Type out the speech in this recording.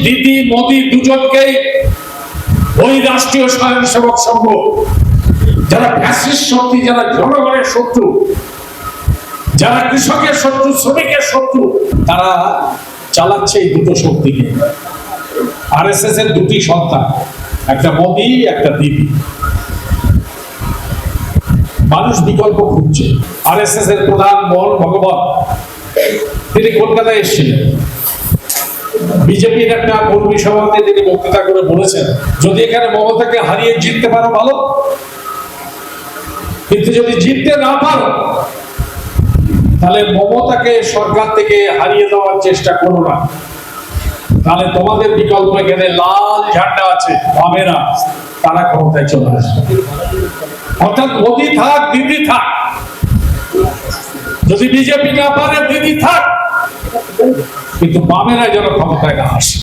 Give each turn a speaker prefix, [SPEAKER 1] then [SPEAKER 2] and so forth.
[SPEAKER 1] দিদি মোদি দুজনকেই ওই রাষ্ট্রীয় স্বয়ংসেবক সংঘ, যারা ফ্যাসিস্ট শক্তি, যারা জনগণের শত্রু, যারা কৃষকের শত্রু, শ্রমিকের শত্রু, তারা চালাচ্ছে এই দুটো শক্তিকে। আরএসএস এর দুটি সন্তান, একটা মোদি, একটা দিদি। মানুষ বিকল্প খুঁজছে। আরএসএস এর প্রধান মোহন ভগবত তিনি কলকাতায় এসেছিলেন। বিজেপির একটা কর্মী সভাতে তিনি বক্তৃতা করে বলেছেন, যদি এখানে মমতাকে হারিয়ে জিততে পারো ভালো, কিন্তু যদি জিততে না পারো তাহলে মমতাকে সরকার থেকে হারিয়ে দেওয়ার চেষ্টা করো না, তাহলে তোমাদের বিকল্প এখানে লাল ঝান্ডা আছে, বামেরা, তারা ক্ষমতায় চলে আসবে। অর্থাৎ মোদি থাক, দিদি থাক, যদি বিজেপি না পারে দিদি থাক, কিন্তু বামেরা যেন ক্ষমতায় না আসে।